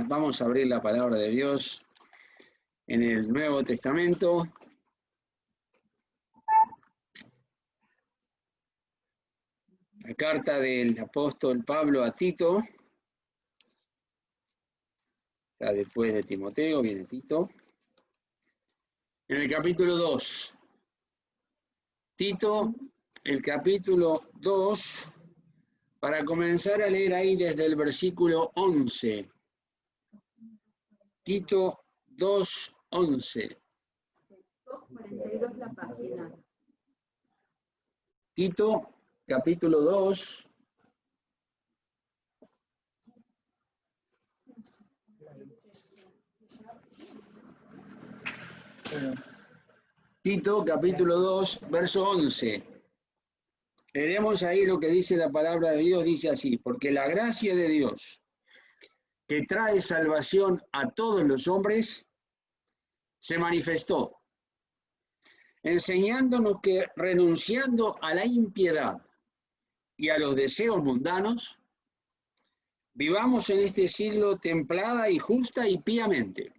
vamos a abrir la palabra de Dios en el Nuevo Testamento. La carta del apóstol Pablo a Tito. Está después de Timoteo, viene Tito. En el capítulo 2. Tito, el capítulo 2, para comenzar a leer ahí desde el versículo 11. Tito 2, 11. 2:42 la página. Tito, capítulo 2. Tito, capítulo 2, verso 11. Leeremos ahí lo que dice la palabra de Dios, dice así: porque la gracia de Dios, que trae salvación a todos los hombres, se manifestó, enseñándonos que renunciando a la impiedad y a los deseos mundanos, vivamos en este siglo templada y justa y piamente,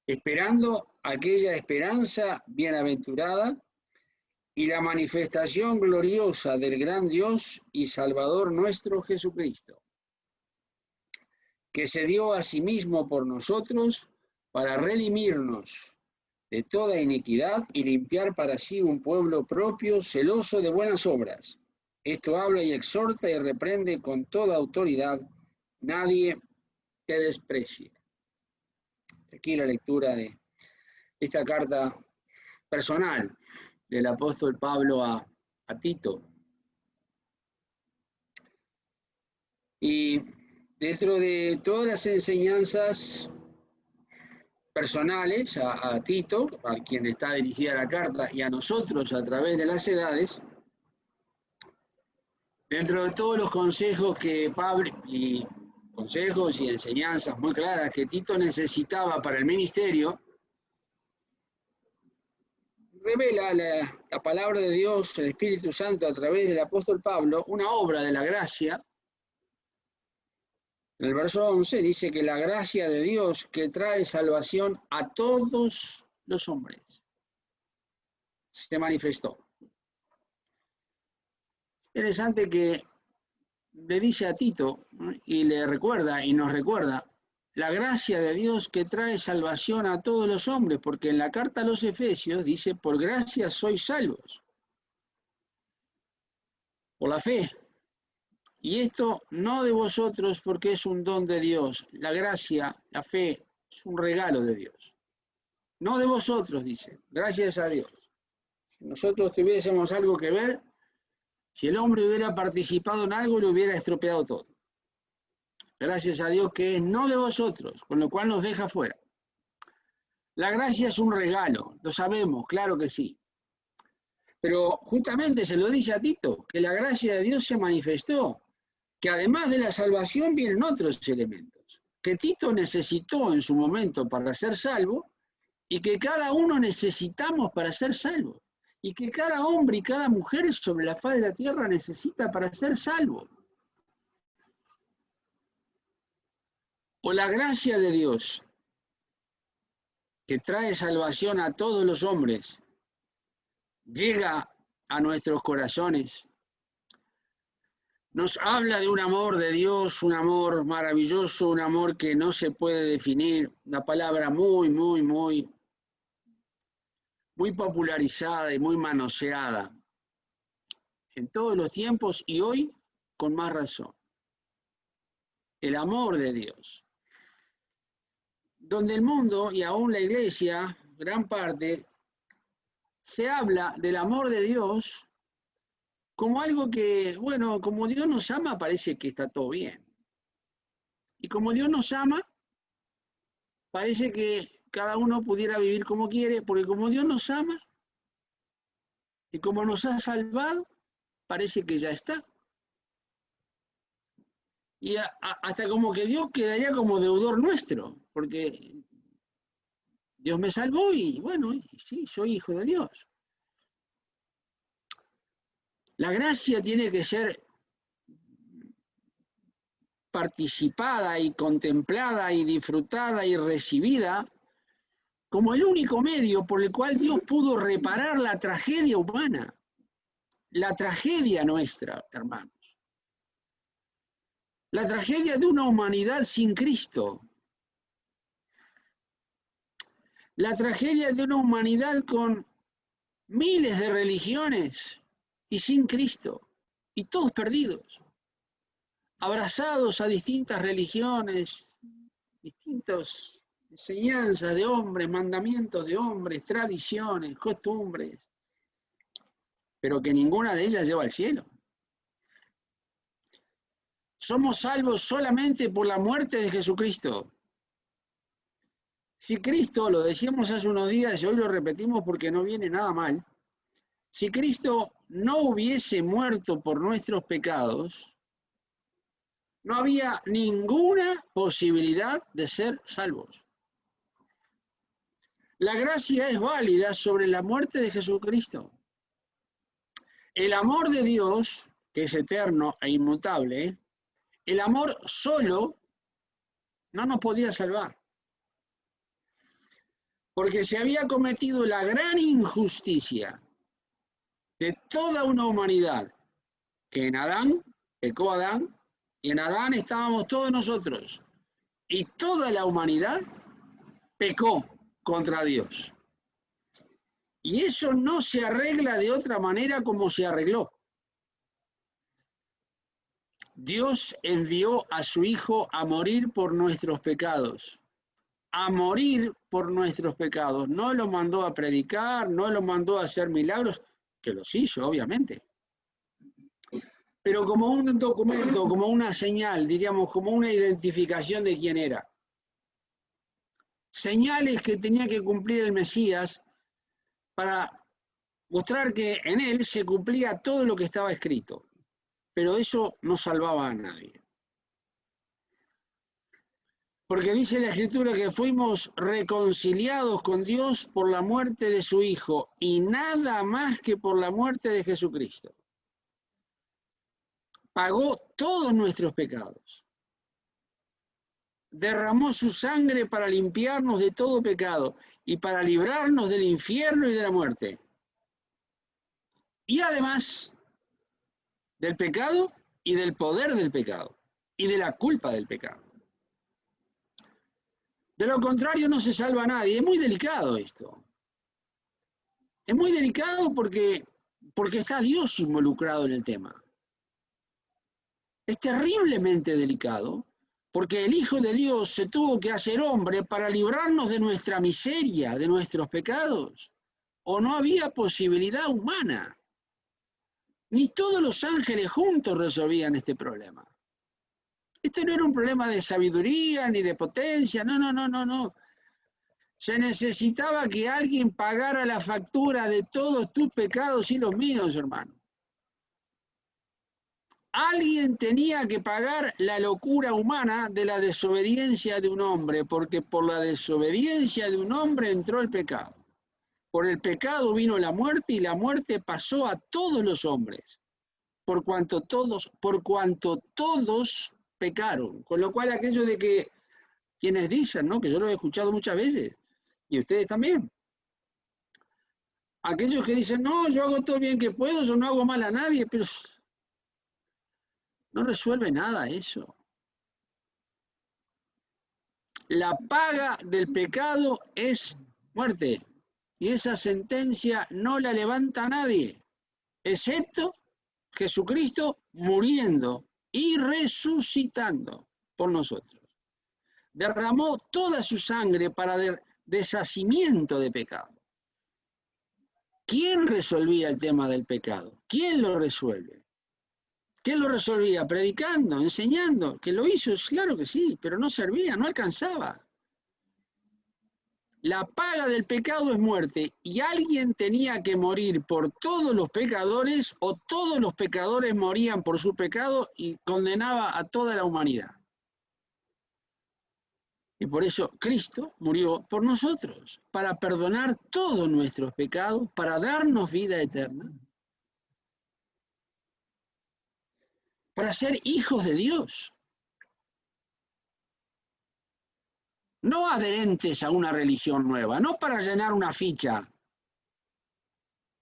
esperando aquella esperanza bienaventurada y la manifestación gloriosa del gran Dios y Salvador nuestro Jesucristo, que se dio a sí mismo por nosotros para redimirnos de toda iniquidad y limpiar para sí un pueblo propio, celoso de buenas obras. Esto habla y exhorta y reprende con toda autoridad. Nadie te desprecie. Aquí la lectura de esta carta personal del apóstol Pablo a Tito. Y dentro de todas las enseñanzas personales a Tito, a quien está dirigida la carta, y a nosotros a través de las edades, dentro de todos los consejos que Pablo, y consejos y enseñanzas muy claras que Tito necesitaba para el ministerio, revela la palabra de Dios, el Espíritu Santo, a través del apóstol Pablo, una obra de la gracia. En el verso 11 dice que la gracia de Dios que trae salvación a todos los hombres se manifestó. Interesante que le dice a Tito, ¿no? Y le recuerda y nos recuerda la gracia de Dios que trae salvación a todos los hombres, porque en la carta a los Efesios dice: por gracia sois salvos, por la fe. Y esto no de vosotros, porque es un don de Dios. La gracia, la fe, es un regalo de Dios. No de vosotros, dice, gracias a Dios. Si nosotros tuviésemos algo que ver, si el hombre hubiera participado en algo, lo hubiera estropeado todo. Gracias a Dios que es no de vosotros, con lo cual nos deja fuera. La gracia es un regalo, lo sabemos, claro que sí. Pero justamente se lo dice a Tito, que la gracia de Dios se manifestó, que además de la salvación vienen otros elementos, que Tito necesitó en su momento para ser salvo, y que cada uno necesitamos para ser salvo, y que cada hombre y cada mujer sobre la faz de la tierra necesita para ser salvo. O la gracia de Dios, que trae salvación a todos los hombres, llega a nuestros corazones, nos habla de un amor de Dios, un amor maravilloso, un amor que no se puede definir, una palabra muy popularizada y muy manoseada en todos los tiempos y hoy con más razón. El amor de Dios. Donde el mundo y aún la iglesia, gran parte, se habla del amor de Dios como algo que, bueno, como Dios nos ama, parece que está todo bien. Y como Dios nos ama, parece que cada uno pudiera vivir como quiere, porque como Dios nos ama y como nos ha salvado, parece que ya está. Y hasta como que Dios quedaría como deudor nuestro, porque Dios me salvó y bueno, sí, soy hijo de Dios. La gracia tiene que ser participada y contemplada y disfrutada y recibida como el único medio por el cual Dios pudo reparar la tragedia humana, la tragedia nuestra, hermanos. La tragedia de una humanidad sin Cristo. La tragedia de una humanidad con miles de religiones y sin Cristo. Y todos perdidos. Abrazados a distintas religiones, distintas enseñanzas de hombres, mandamientos de hombres, tradiciones, costumbres, pero que ninguna de ellas lleva al cielo. Somos salvos solamente por la muerte de Jesucristo. Si Cristo, lo decíamos hace unos días y hoy lo repetimos porque no viene nada mal, si Cristo no hubiese muerto por nuestros pecados, no había ninguna posibilidad de ser salvos. La gracia es válida sobre la muerte de Jesucristo. El amor de Dios, que es eterno e inmutable, el amor solo no nos podía salvar. Porque se había cometido la gran injusticia de toda una humanidad, que en Adán, pecó Adán, y en Adán estábamos todos nosotros, y toda la humanidad pecó contra Dios. Y eso no se arregla de otra manera como se arregló. Dios envió a su Hijo a morir por nuestros pecados. A morir por nuestros pecados. No lo mandó a predicar, no lo mandó a hacer milagros, que los hizo, obviamente. Pero como un documento, como una señal, diríamos, como una identificación de quién era. Señales que tenía que cumplir el Mesías para mostrar que en él se cumplía todo lo que estaba escrito. Pero eso no salvaba a nadie. Porque dice la Escritura que fuimos reconciliados con Dios por la muerte de su Hijo y nada más que por la muerte de Jesucristo. Pagó todos nuestros pecados. Derramó su sangre para limpiarnos de todo pecado y para librarnos del infierno y de la muerte. Y además del pecado y del poder del pecado y de la culpa del pecado. De lo contrario no se salva a nadie. Es muy delicado esto. Es muy delicado porque está Dios involucrado en el tema. Es terriblemente delicado porque el Hijo de Dios se tuvo que hacer hombre para librarnos de nuestra miseria, de nuestros pecados. O no había posibilidad humana. Ni todos los ángeles juntos resolvían este problema. Este no era un problema de sabiduría ni de potencia, no. Se necesitaba que alguien pagara la factura de todos tus pecados y los míos, hermano. Alguien tenía que pagar la locura humana de la desobediencia de un hombre, porque por la desobediencia de un hombre entró el pecado. Por el pecado vino la muerte y la muerte pasó a todos los hombres, por cuanto todos pecaron. Con lo cual aquello de que quienes dicen, ¿no?, que yo lo he escuchado muchas veces, y ustedes también, aquellos que dicen, no, yo hago todo bien que puedo, yo no hago mal a nadie, pero no resuelve nada eso. La paga del pecado es muerte, y esa sentencia no la levanta nadie, excepto Jesucristo muriendo y resucitando por nosotros. Derramó toda su sangre para deshacimiento de pecado. ¿Quién resolvía el tema del pecado? ¿Quién lo resuelve? ¿Quién lo resolvía? Predicando, enseñando. ¿Que lo hizo? Claro que sí, pero no servía, no alcanzaba. La paga del pecado es muerte y alguien tenía que morir por todos los pecadores o todos los pecadores morían por su pecado y condenaba a toda la humanidad. Y por eso Cristo murió por nosotros, para perdonar todos nuestros pecados, para darnos vida eterna, para ser hijos de Dios. no adherentes a una religión nueva, no para llenar una ficha,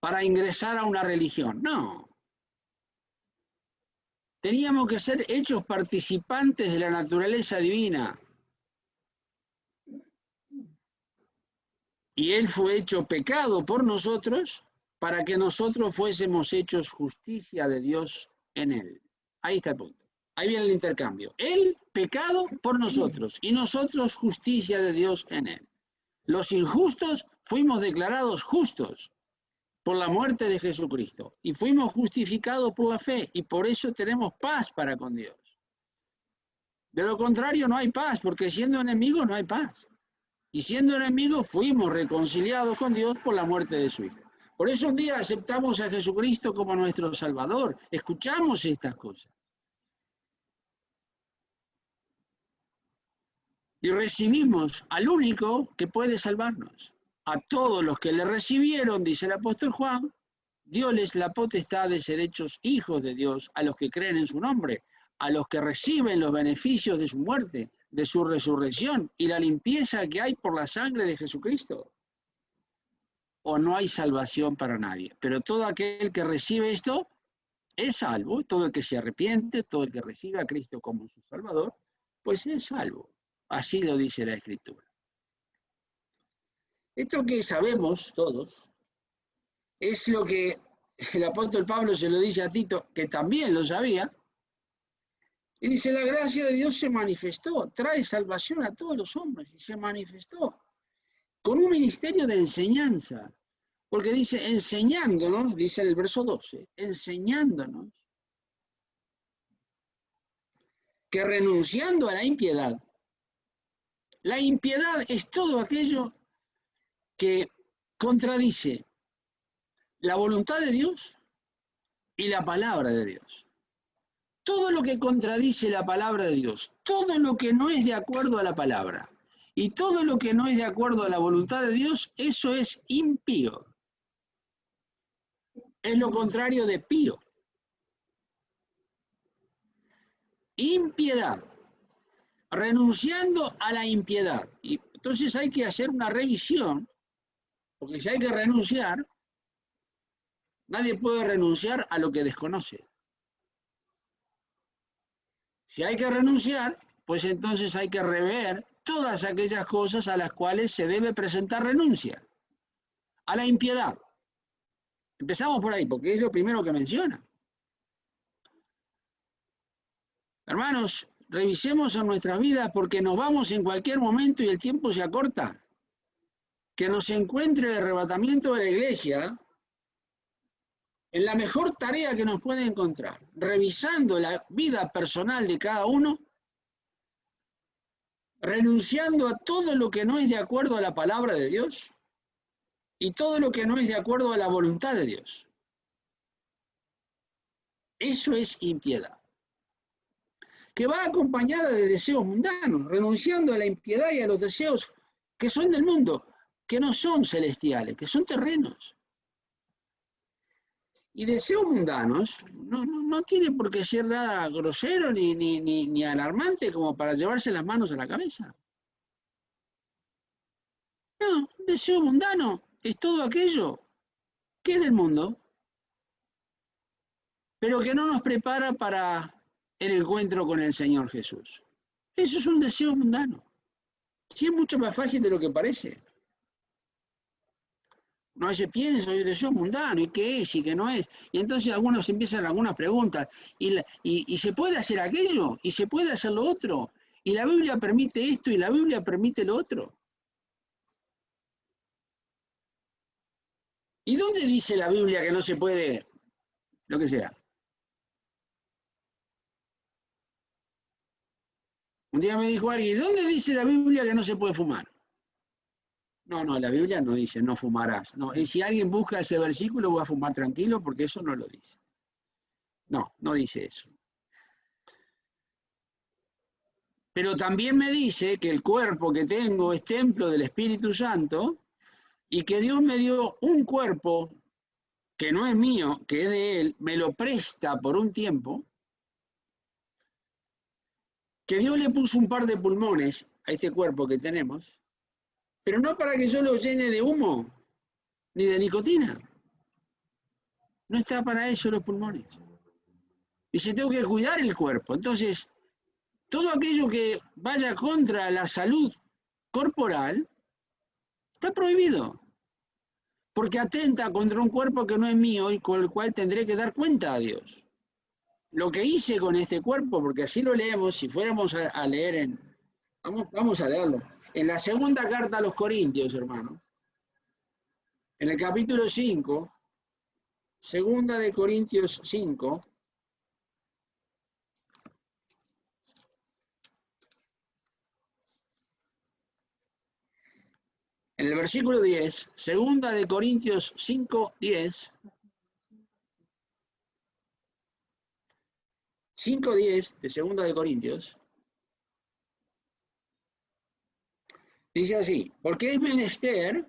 para ingresar a una religión, no. Teníamos que ser hechos participantes de la naturaleza divina. Y Él fue hecho pecado por nosotros para que nosotros fuésemos hechos justicia de Dios en Él. Ahí está el punto. Ahí viene el intercambio. Él pecado por nosotros y nosotros justicia de Dios en Él. Los injustos fuimos declarados justos por la muerte de Jesucristo y fuimos justificados por la fe y por eso tenemos paz para con Dios. De lo contrario no hay paz, porque siendo enemigos no hay paz. Y siendo enemigos fuimos reconciliados con Dios por la muerte de su Hijo. Por eso un día aceptamos a Jesucristo como nuestro Salvador. Escuchamos estas cosas. Y recibimos al único que puede salvarnos. A todos los que le recibieron, dice el apóstol Juan, dióles la potestad de ser hechos hijos de Dios, a los que creen en su nombre, a los que reciben los beneficios de su muerte, de su resurrección y la limpieza que hay por la sangre de Jesucristo. O no hay salvación para nadie. Pero todo aquel que recibe esto es salvo. Todo el que se arrepiente, todo el que recibe a Cristo como su Salvador, pues es salvo. Así lo dice la Escritura. Esto que sabemos todos es lo que el apóstol Pablo se lo dice a Tito, que también lo sabía, y dice, la gracia de Dios se manifestó, trae salvación a todos los hombres, y se manifestó con un ministerio de enseñanza, porque dice, enseñándonos, dice el verso 12, enseñándonos que renunciando a la impiedad es todo aquello que contradice la voluntad de Dios y la palabra de Dios. Todo lo que contradice la palabra de Dios, todo lo que no es de acuerdo a la palabra y todo lo que no es de acuerdo a la voluntad de Dios, eso es impío. Es lo contrario de pío. Impiedad. Renunciando a la impiedad. Y entonces hay que hacer una revisión, porque si hay que renunciar, nadie puede renunciar a lo que desconoce. Si hay que renunciar, pues entonces hay que rever todas aquellas cosas a las cuales se debe presentar renuncia. A la impiedad. Empezamos por ahí, porque es lo primero que menciona. Hermanos, revisemos en nuestras vidas porque nos vamos en cualquier momento y el tiempo se acorta. Que nos encuentre el arrebatamiento de la iglesia en la mejor tarea que nos puede encontrar, revisando la vida personal de cada uno, renunciando a todo lo que no es de acuerdo a la palabra de Dios y todo lo que no es de acuerdo a la voluntad de Dios. Eso es impiedad, que va acompañada de deseos mundanos, renunciando a la impiedad y a los deseos que son del mundo, que no son celestiales, que son terrenos. Y deseos mundanos no tiene por qué ser nada grosero ni alarmante como para llevarse las manos a la cabeza. No, un deseo mundano es todo aquello que es del mundo, pero que no nos prepara para el encuentro con el Señor Jesús. Eso es un deseo mundano. Sí, es mucho más fácil de lo que parece. No, a veces pienso, hay deseo mundano, ¿y qué es y qué no es? Y entonces algunos empiezan algunas preguntas, y se puede hacer aquello, y se puede hacer lo otro, y la Biblia permite esto, y la Biblia permite lo otro. ¿Y dónde dice la Biblia que no se puede lo que sea? Un día me dijo alguien, ¿dónde dice la Biblia que no se puede fumar? No, la Biblia no dice no fumarás. No, y si alguien busca ese versículo, va a fumar tranquilo porque eso no lo dice. No dice eso. Pero también me dice que el cuerpo que tengo es templo del Espíritu Santo y que Dios me dio un cuerpo que no es mío, que es de Él, me lo presta por un tiempo, que Dios le puso un par de pulmones a este cuerpo que tenemos, pero no para que yo lo llene de humo ni de nicotina. No está para eso los pulmones. Dice, tengo que cuidar el cuerpo. Entonces, todo aquello que vaya contra la salud corporal está prohibido, porque atenta contra un cuerpo que no es mío y con el cual tendré que dar cuenta a Dios. Lo que hice con este cuerpo, porque así lo leemos, si fuéramos a leer vamos a leerlo, en la segunda carta a los Corintios, hermanos, en el capítulo 5, segunda de Corintios 5, en el versículo 10, segunda de Corintios 5, 10, 5:10 de segunda de Corintios, dice así, porque es menester,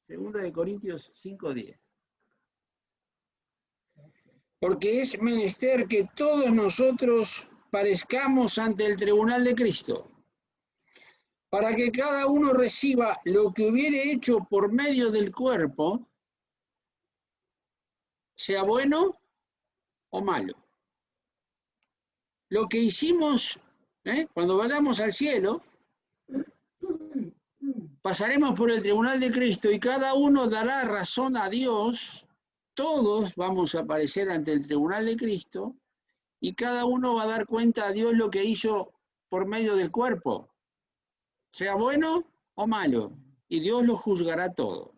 segunda de Corintios 5:10, porque es menester que todos nosotros parezcamos ante el tribunal de Cristo, para que cada uno reciba lo que hubiere hecho por medio del cuerpo, sea bueno o malo. Lo que hicimos, cuando vayamos al cielo, pasaremos por el tribunal de Cristo y cada uno dará razón a Dios. Todos vamos a aparecer ante el tribunal de Cristo y cada uno va a dar cuenta a Dios lo que hizo por medio del cuerpo, sea bueno o malo, y Dios lo juzgará todo.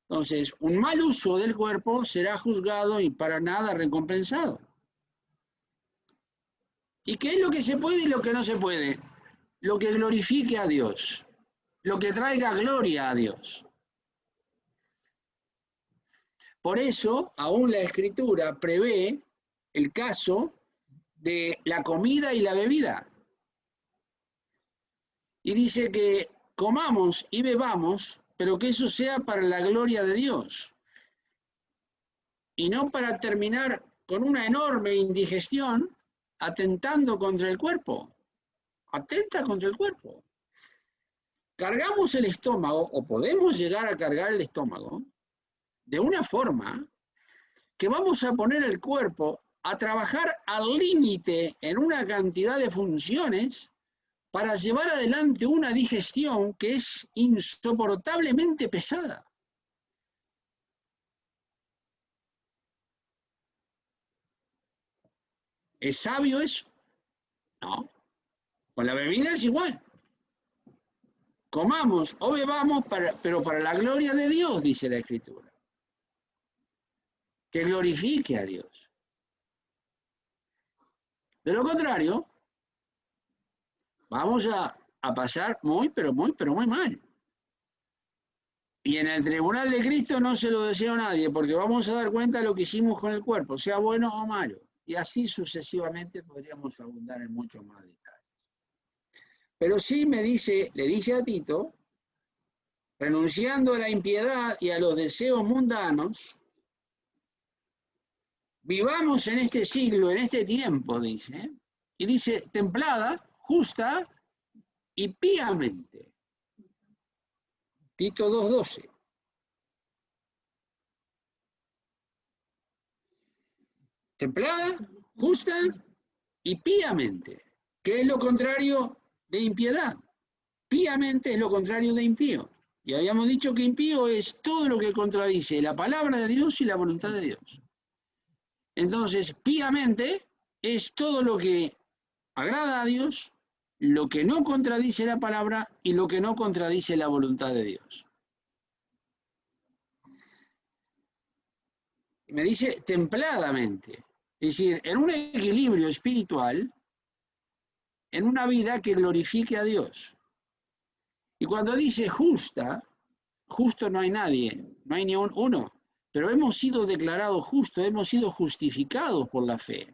Entonces, un mal uso del cuerpo será juzgado y para nada recompensado. ¿Y qué es lo que se puede y lo que no se puede? Lo que glorifique a Dios, lo que traiga gloria a Dios. Por eso, aún la Escritura prevé el caso de la comida y la bebida. Y dice que comamos y bebamos, pero que eso sea para la gloria de Dios. Y no para terminar con una enorme indigestión atentando contra el cuerpo. Atenta contra el cuerpo. Cargamos el estómago, o podemos llegar a cargar el estómago, de una forma que vamos a poner el cuerpo a trabajar al límite en una cantidad de funciones para llevar adelante una digestión que es insoportablemente pesada. ¿Es sabio eso? No. Con la bebida es igual. Comamos o bebamos, pero para la gloria de Dios, dice la Escritura. Que glorifique a Dios. De lo contrario, vamos a pasar muy mal. Y en el tribunal de Cristo no se lo deseo a nadie, porque vamos a dar cuenta de lo que hicimos con el cuerpo, sea bueno o malo. Y así sucesivamente podríamos abundar en muchos más detalles. Pero sí le dice a Tito, renunciando a la impiedad y a los deseos mundanos, vivamos en este siglo, en este tiempo, dice, y dice, templada, justa y piamente. Tito 2:12. Templada, justa y píamente, que es lo contrario de impiedad. Píamente es lo contrario de impío. Y habíamos dicho que impío es todo lo que contradice la palabra de Dios y la voluntad de Dios. Entonces, píamente es todo lo que agrada a Dios, lo que no contradice la palabra y lo que no contradice la voluntad de Dios. Me dice templadamente, es decir, en un equilibrio espiritual, en una vida que glorifique a Dios. Y cuando dice justa, justo no hay nadie, no hay ni uno, pero hemos sido declarados justos, hemos sido justificados por la fe.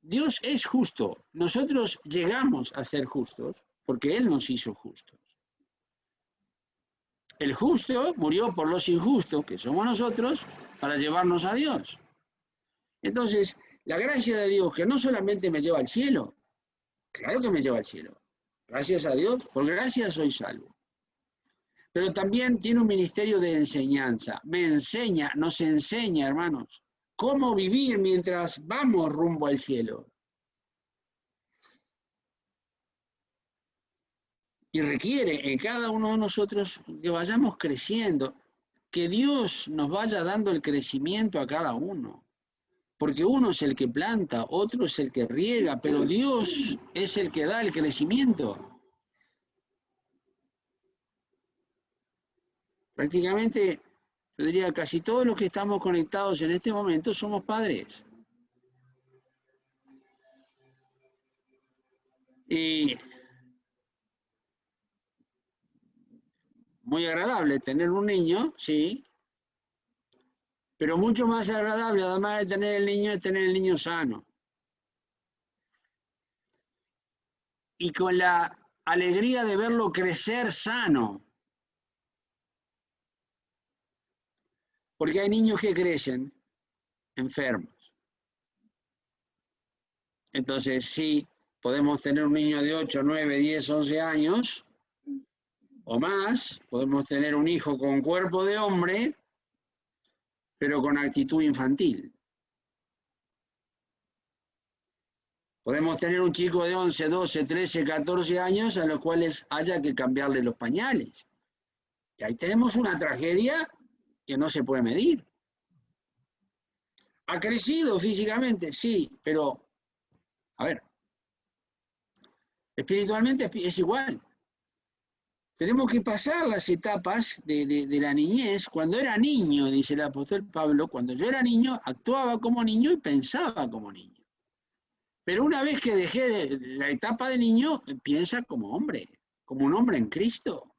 Dios es justo, nosotros llegamos a ser justos porque Él nos hizo justos. El justo murió por los injustos, que somos nosotros, para llevarnos a Dios. Entonces, La gracia de Dios, que no solamente me lleva al cielo, claro que me lleva al cielo. Gracias a Dios, por gracia soy salvo. Pero también tiene un ministerio de enseñanza. Me enseña, nos enseña, hermanos, cómo vivir mientras vamos rumbo al cielo. Y requiere en cada uno de nosotros que vayamos creciendo, que Dios nos vaya dando el crecimiento a cada uno. Porque uno es el que planta, otro es el que riega, pero Dios es el que da el crecimiento. Prácticamente, yo diría, casi todos los que estamos conectados en este momento somos padres. Y muy agradable tener un niño, sí, pero mucho más agradable, además de tener el niño, es tener el niño sano. Y con la alegría de verlo crecer sano. Porque hay niños que crecen enfermos. Entonces, sí, podemos tener un niño de 8, 9, 10, 11 años o más, podemos tener un hijo con cuerpo de hombre, pero con actitud infantil. Podemos tener un chico de 11, 12, 13, 14 años a los cuales haya que cambiarle los pañales. Y ahí tenemos una tragedia que no se puede medir. ¿Ha crecido físicamente? Sí, pero, a ver, espiritualmente es igual. Tenemos que pasar las etapas de la niñez. Cuando era niño, dice el apóstol Pablo, cuando yo era niño, actuaba como niño y pensaba como niño. Pero una vez que dejé la etapa de niño, piensa como hombre, como un hombre en Cristo.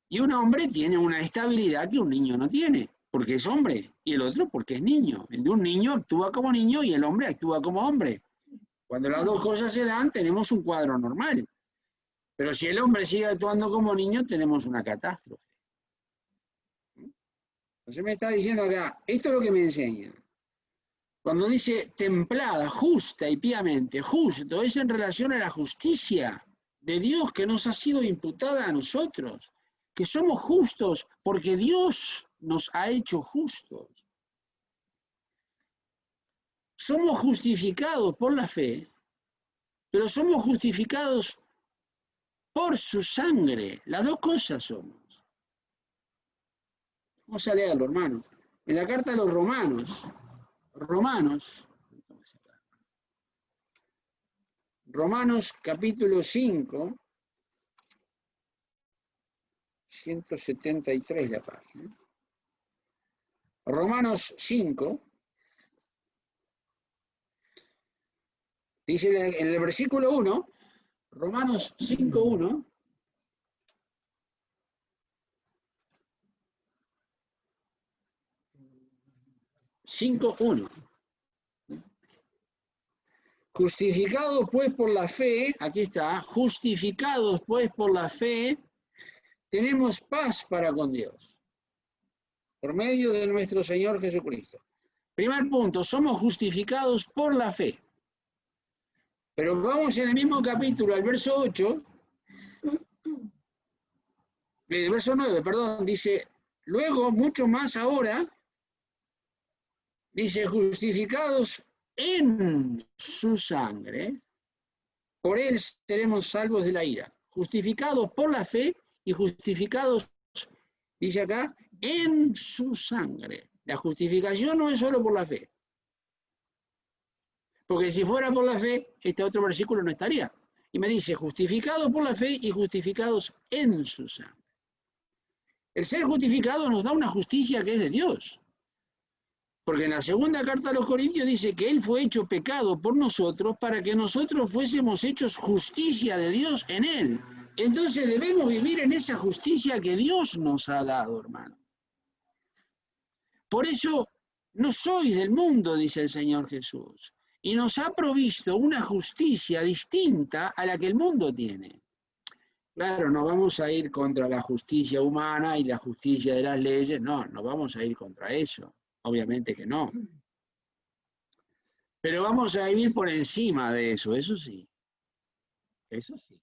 Y un hombre tiene una estabilidad que un niño no tiene, porque es hombre, y el otro porque es niño. El de un niño actúa como niño y el hombre actúa como hombre. Cuando las dos cosas se dan, tenemos un cuadro normal. Pero si el hombre sigue actuando como niño, tenemos una catástrofe. Entonces me está diciendo acá, esto es lo que me enseña. Cuando dice templada, justa y piamente, justo, es en relación a la justicia de Dios que nos ha sido imputada a nosotros, que somos justos porque Dios nos ha hecho justos. Somos justificados por la fe, pero somos justificados por su sangre. Las dos cosas somos. Vamos a leerlo, hermano. En la carta a los Romanos, capítulo 5, 173 la página. Romanos 5, dice en el versículo 1, Romanos 5, 1, justificados pues por la fe, aquí está, justificados pues por la fe, tenemos paz para con Dios, por medio de nuestro Señor Jesucristo. Primer punto, somos justificados por la fe. Pero vamos en el mismo capítulo, al verso 8, el verso 9, perdón, dice, luego, mucho más ahora, dice, justificados en su sangre, por él seremos salvos de la ira. Justificados por la fe y justificados, dice acá, en su sangre. La justificación no es solo por la fe. Porque si fuera por la fe, este otro versículo no estaría. Y me dice, justificados por la fe y justificados en su sangre. El ser justificado nos da una justicia que es de Dios. Porque en la segunda carta a los Corintios dice que Él fue hecho pecado por nosotros para que nosotros fuésemos hechos justicia de Dios en Él. Entonces debemos vivir en esa justicia que Dios nos ha dado, hermano. Por eso no sois del mundo, dice el Señor Jesús. Y nos ha provisto una justicia distinta a la que el mundo tiene. Claro, no vamos a ir contra la justicia humana y la justicia de las leyes, no vamos a ir contra eso, obviamente que no. Pero vamos a vivir por encima de eso sí. Eso sí.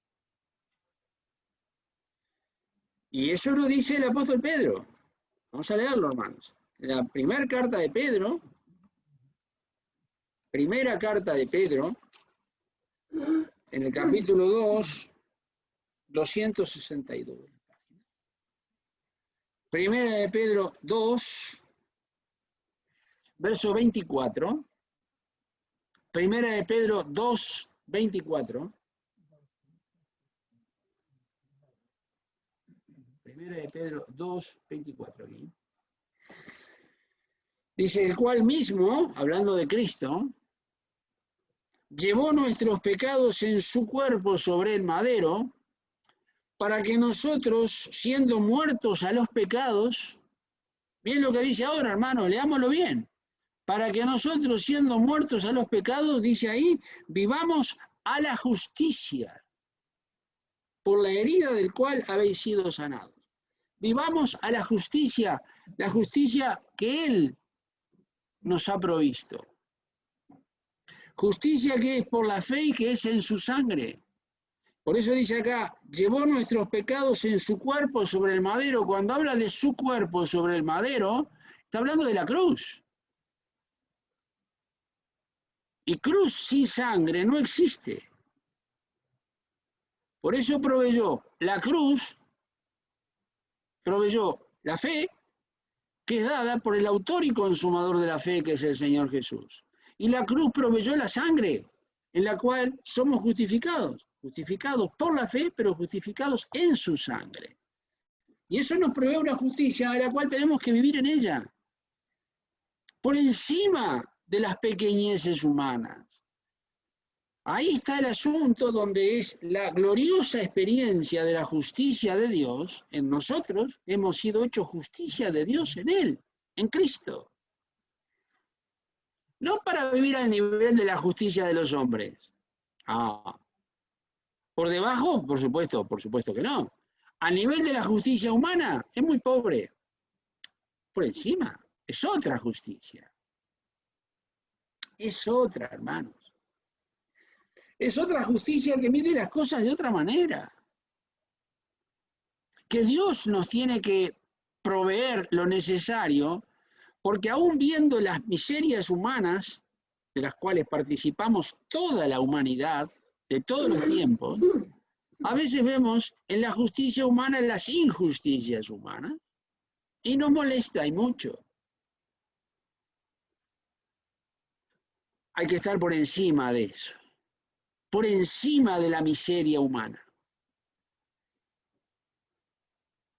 Y eso lo dice el apóstol Pedro. Vamos a leerlo, hermanos. La primera carta de Pedro, en el capítulo 2, 262. Primera de Pedro 2, verso 24. Primera de Pedro 2, 24. Primera de Pedro 2, 24. Aquí. Dice, el cual mismo, hablando de Cristo, llevó nuestros pecados en su cuerpo sobre el madero, para que nosotros, siendo muertos a los pecados, bien lo que dice ahora, hermano, leámoslo bien, para que nosotros, siendo muertos a los pecados, dice ahí, vivamos a la justicia, por la herida del cual habéis sido sanados. Vivamos a la justicia que Él nos ha provisto. Justicia que es por la fe y que es en su sangre. Por eso dice acá, llevó nuestros pecados en su cuerpo sobre el madero. Cuando habla de su cuerpo sobre el madero, está hablando de la cruz. Y cruz sin sangre no existe. Por eso proveyó la cruz, proveyó la fe, que es dada por el autor y consumador de la fe, que es el Señor Jesús. Y la cruz proveyó la sangre, en la cual somos justificados por la fe, pero justificados en su sangre. Y eso nos provee una justicia a la cual tenemos que vivir en ella, por encima de las pequeñeces humanas. Ahí está el asunto donde es la gloriosa experiencia de la justicia de Dios. En nosotros hemos sido hechos justicia de Dios en Él, en Cristo. No para vivir al nivel de la justicia de los hombres. ¿Por debajo? Por supuesto que no. A nivel de la justicia humana es muy pobre. Por encima, es otra justicia. Es otra, hermanos. Es otra justicia que mide las cosas de otra manera. Que Dios nos tiene que proveer lo necesario, porque aún viendo las miserias humanas, de las cuales participamos toda la humanidad, de todos los tiempos, a veces vemos en la justicia humana las injusticias humanas, y nos molesta y mucho. Hay que estar por encima de eso. Por encima de la miseria humana.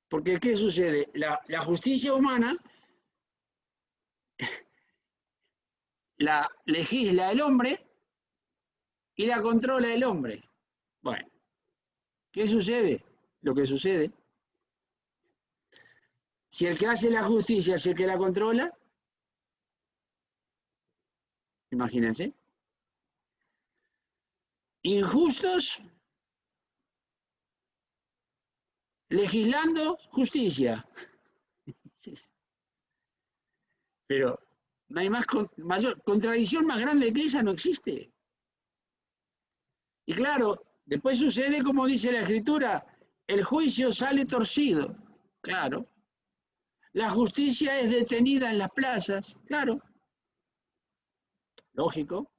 Porque ¿qué sucede? La justicia humana la legisla el hombre y la controla el hombre. Bueno, ¿qué sucede? Lo que sucede. Si el que hace la justicia es el que la controla, imagínense. Injustos, legislando justicia. Pero no hay mayor contradicción más grande que esa, no existe. Y claro, después sucede como dice la Escritura, el juicio sale torcido, claro. La justicia es detenida en las plazas, claro. Lógico.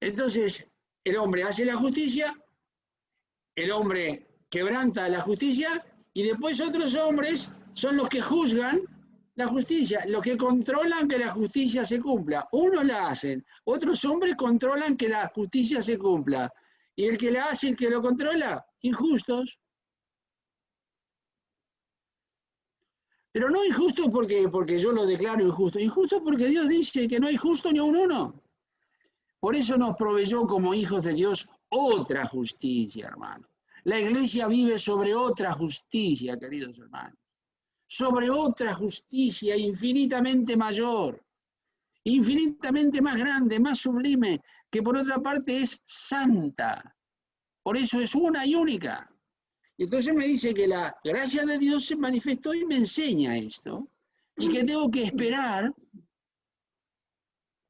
Entonces, el hombre hace la justicia, el hombre quebranta la justicia y después otros hombres son los que juzgan la justicia, los que controlan que la justicia se cumpla. Unos la hacen, otros hombres controlan que la justicia se cumpla. Y el que la hace, el que lo controla, injustos. Pero no injustos porque yo lo declaro injusto, injustos porque Dios dice que no hay justo ni un uno. Por eso nos proveyó como hijos de Dios otra justicia, hermano. La iglesia vive sobre otra justicia, queridos hermanos. Sobre otra justicia infinitamente mayor, infinitamente más grande, más sublime, que por otra parte es santa. Por eso es una y única. Y entonces me dice que la gracia de Dios se manifestó y me enseña esto, y que tengo que esperar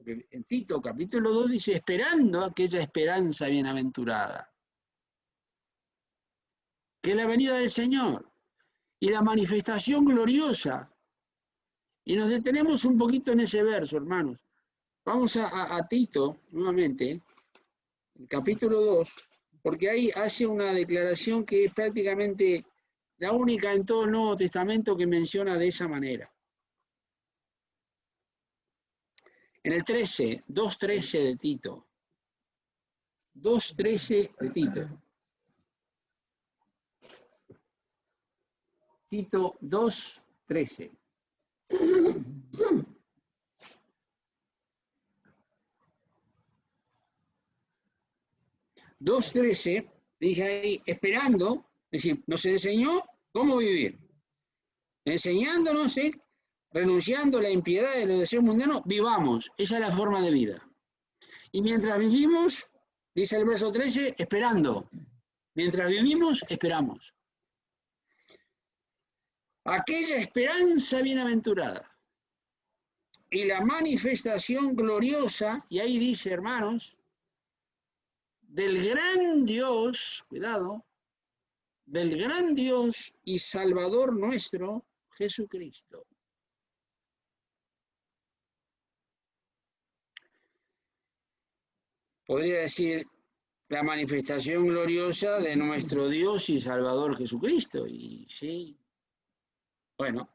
Porque en Tito capítulo 2 dice, esperando aquella esperanza bienaventurada, que es la venida del Señor y la manifestación gloriosa. Y nos detenemos un poquito en ese verso, hermanos. Vamos a Tito, nuevamente, el capítulo 2, porque ahí hace una declaración que es prácticamente la única en todo el Nuevo Testamento que menciona de esa manera. En el 13, 2.13 de Tito. 2.13 de Tito. Tito 2.13. 2.13, dije ahí, esperando, es decir, nos enseñó cómo vivir. Enseñándonos, renunciando a la impiedad de los deseos mundanos, vivamos. Esa es la forma de vida. Y mientras vivimos, dice el verso 13, esperando. Mientras vivimos, esperamos. Aquella esperanza bienaventurada y la manifestación gloriosa, y ahí dice, hermanos, del gran Dios, cuidado, del gran Dios y Salvador nuestro, Jesucristo. Podría decir la manifestación gloriosa de nuestro Dios y Salvador Jesucristo. Y sí, bueno,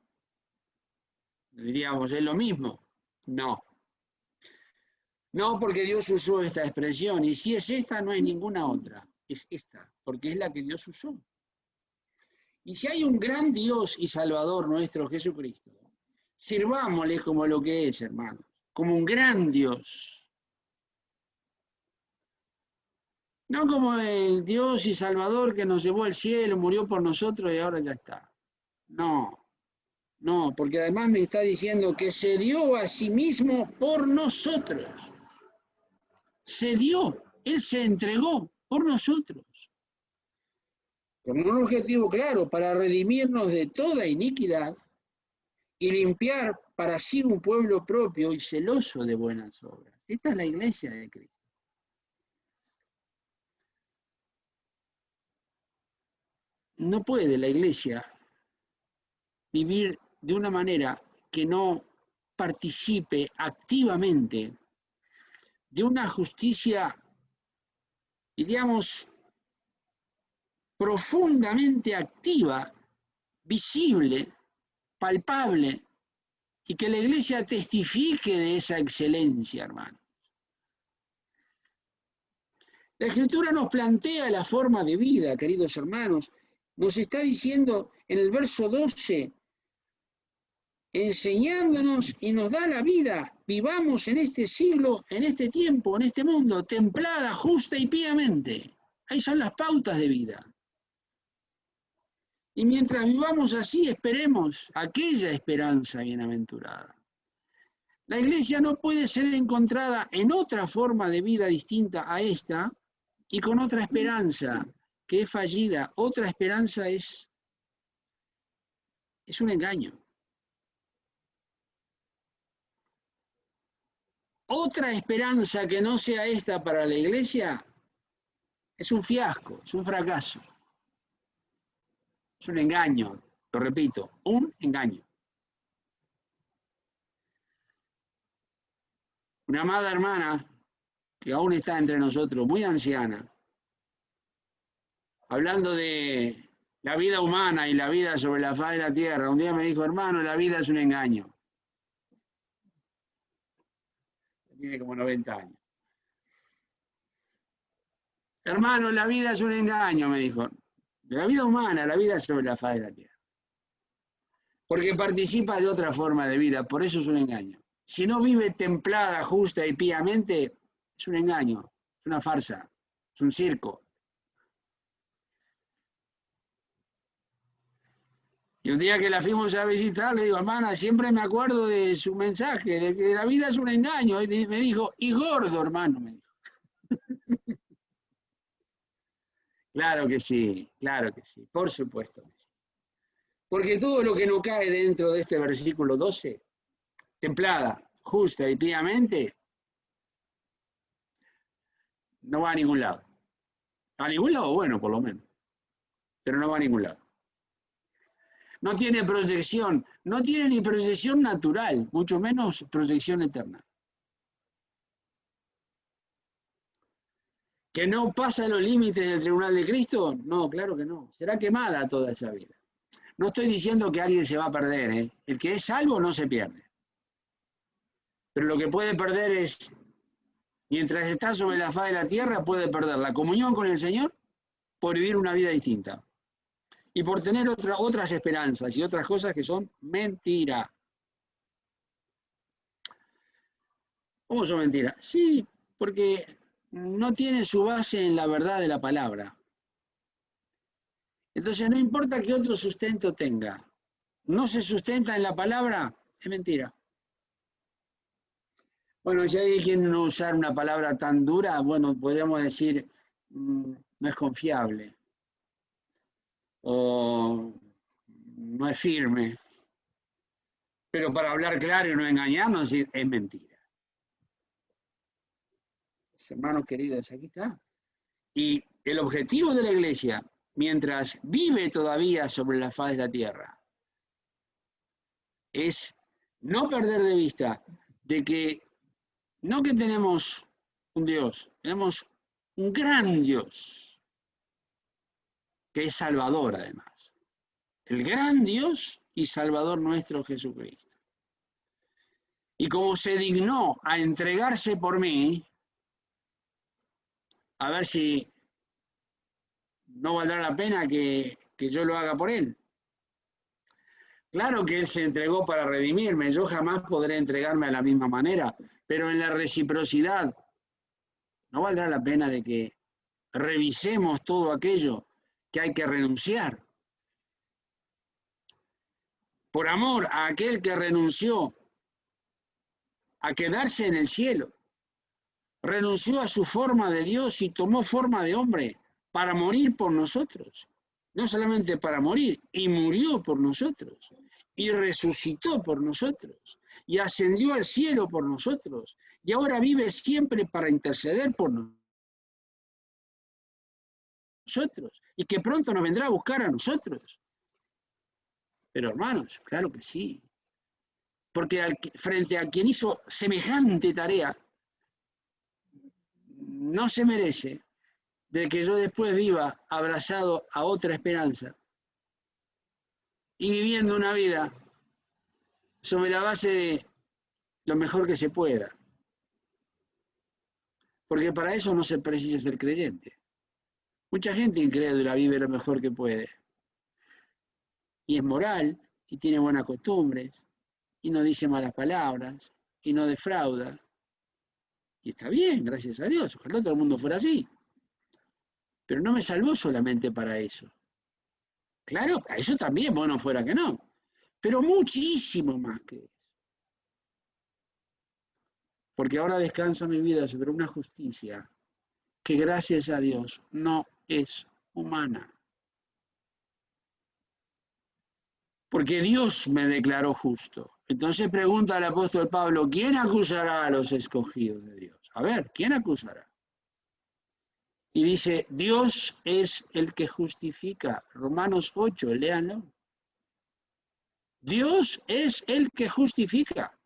diríamos, ¿es lo mismo? No. No, porque Dios usó esta expresión. Y si es esta, no hay ninguna otra. Es esta, porque es la que Dios usó. Y si hay un gran Dios y Salvador nuestro Jesucristo, sirvámosle como lo que es, hermanos, como un gran Dios. No como el Dios y Salvador que nos llevó al cielo, murió por nosotros y ahora ya está. No, no, porque además me está diciendo que se dio a sí mismo por nosotros. Se dio, Él se entregó por nosotros. Con un objetivo claro, para redimirnos de toda iniquidad y limpiar para sí un pueblo propio y celoso de buenas obras. Esta es la iglesia de Cristo. No puede la iglesia vivir de una manera que no participe activamente de una justicia, digamos, profundamente activa, visible, palpable, y que la iglesia testifique de esa excelencia, hermano. La Escritura nos plantea la forma de vida, queridos hermanos. Nos está diciendo en el verso 12, enseñándonos y nos da la vida. Vivamos en este siglo, en este tiempo, en este mundo, templada, justa y piamente. Ahí son las pautas de vida. Y mientras vivamos así, esperemos aquella esperanza bienaventurada. La iglesia no puede ser encontrada en otra forma de vida distinta a esta y con otra esperanza que es fallida. Otra esperanza es un engaño. Otra esperanza que no sea esta para la iglesia es un fiasco, es un fracaso. Es un engaño, lo repito, un engaño. Una amada hermana que aún está entre nosotros, muy anciana, hablando de la vida humana y la vida sobre la faz de la tierra, un día me dijo, hermano, la vida es un engaño. Tiene como 90 años. Hermano, la vida es un engaño, me dijo. La vida humana, la vida sobre la faz de la tierra. Porque participa de otra forma de vida, por eso es un engaño. Si no vive templada, justa y piamente, es un engaño, es una farsa, es un circo. Y un día que la fuimos a visitar, le digo, hermana, siempre me acuerdo de su mensaje, de que la vida es un engaño. Y me dijo, y gordo, hermano, me dijo. Claro que sí, por supuesto que sí. Porque todo lo que no cae dentro de este versículo 12, templada, justa y piamente, no va a ningún lado. A ningún lado bueno, por lo menos. Pero no va a ningún lado. No tiene proyección, no tiene ni proyección natural, mucho menos proyección eterna. ¿Que no pasa los límites del tribunal de Cristo? No, claro que no. Será quemada toda esa vida. No estoy diciendo que alguien se va a perder, ¿eh? El que es salvo no se pierde. Pero lo que puede perder es, mientras está sobre la faz de la tierra, puede perder la comunión con el Señor por vivir una vida distinta. Y por tener otras esperanzas y otras cosas que son mentira. ¿Cómo son mentiras? Sí, porque no tiene su base en la verdad de la palabra. Entonces no importa qué otro sustento tenga, no se sustenta en la palabra, es mentira. Bueno, si hay quien no usar una palabra tan dura, bueno, podríamos decir, no es confiable, o no es firme, pero para hablar claro y no engañarnos, es mentira. Hermanos queridos, aquí está. Y el objetivo de la iglesia, mientras vive todavía sobre la faz de la tierra, es no perder de vista de que no que tenemos un Dios, tenemos un gran Dios, que es Salvador además. El gran Dios y Salvador nuestro Jesucristo. Y como se dignó a entregarse por mí, a ver si no valdrá la pena que yo lo haga por él. Claro que él se entregó para redimirme, yo jamás podré entregarme a la misma manera, pero en la reciprocidad, ¿no valdrá la pena de que revisemos todo aquello que hay que renunciar? Por amor a aquel que renunció a quedarse en el cielo, renunció a su forma de Dios y tomó forma de hombre para morir por nosotros. No solamente para morir, y murió por nosotros, y resucitó por nosotros, y ascendió al cielo por nosotros, y ahora vive siempre para interceder por nosotros, y que pronto nos vendrá a buscar a nosotros. Pero hermanos, claro que sí, porque frente a quien hizo semejante tarea, no se merece de que yo después viva abrazado a otra esperanza y viviendo una vida sobre la base de lo mejor que se pueda. Porque para eso no se precisa ser creyente. Mucha gente incrédula vive lo mejor que puede. Y es moral, y tiene buenas costumbres, y no dice malas palabras, y no defrauda. Y está bien, gracias a Dios. Ojalá todo el mundo fuera así. Pero no me salvó solamente para eso. Claro, a eso también, bueno, fuera que no. Pero muchísimo más que eso. Porque ahora descansa mi vida sobre una justicia que gracias a Dios no es humana. Porque Dios me declaró justo. Entonces pregunta al apóstol Pablo, ¿quién acusará a los escogidos de Dios? A ver, ¿quién acusará? Y dice, Dios es el que justifica. Romanos 8, léanlo. Dios es el que justifica.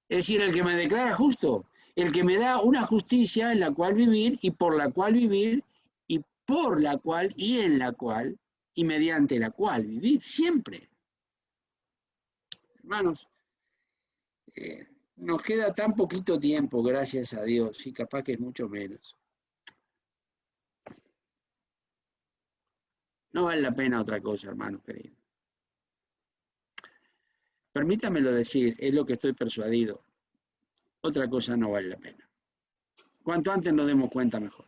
Es decir, el que me declara justo, el que me da una justicia en la cual vivir y por la cual vivir y por la cual y en la cual y mediante la cual vivir siempre. Hermanos, nos queda tan poquito tiempo, gracias a Dios, y capaz que es mucho menos. No vale la pena otra cosa, hermanos queridos. Permítamelo decir, es lo que estoy persuadido. Otra cosa no vale la pena. Cuanto antes nos demos cuenta, mejor.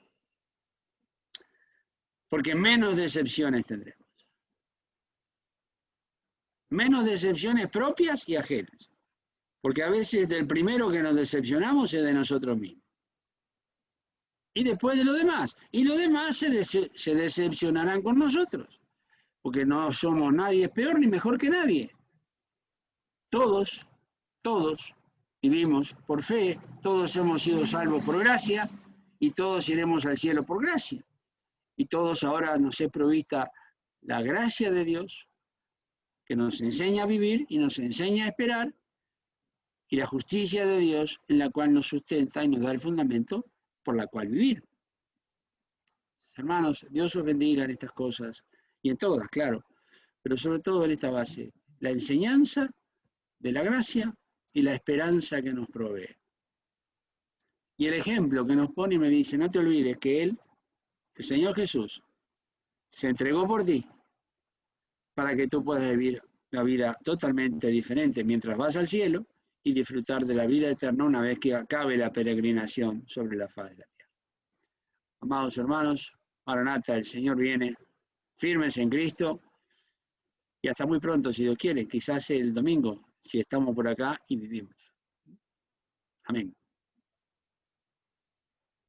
Porque menos decepciones tendremos. Menos decepciones propias y ajenas. Porque a veces del primero que nos decepcionamos es de nosotros mismos. Y después de lo demás. Y los demás se decepcionarán con nosotros. Porque no somos nadie peor ni mejor que nadie. Todos vivimos por fe, todos hemos sido salvos por gracia, y todos iremos al cielo por gracia. Y todos ahora nos es provista la gracia de Dios, que nos enseña a vivir y nos enseña a esperar, y la justicia de Dios, en la cual nos sustenta y nos da el fundamento por la cual vivir. Hermanos, Dios os bendiga en estas cosas, y en todas, claro, pero sobre todo en esta base, la enseñanza de la gracia y la esperanza que nos provee. Y el ejemplo que nos pone y me dice, no te olvides que Él, el Señor Jesús, se entregó por ti para que tú puedas vivir una vida totalmente diferente mientras vas al cielo y disfrutar de la vida eterna una vez que acabe la peregrinación sobre la faz de la tierra. Amados hermanos, Maranata, el Señor viene, firmes en Cristo, y hasta muy pronto, si Dios quiere, quizás el domingo, si estamos por acá y vivimos. Amén.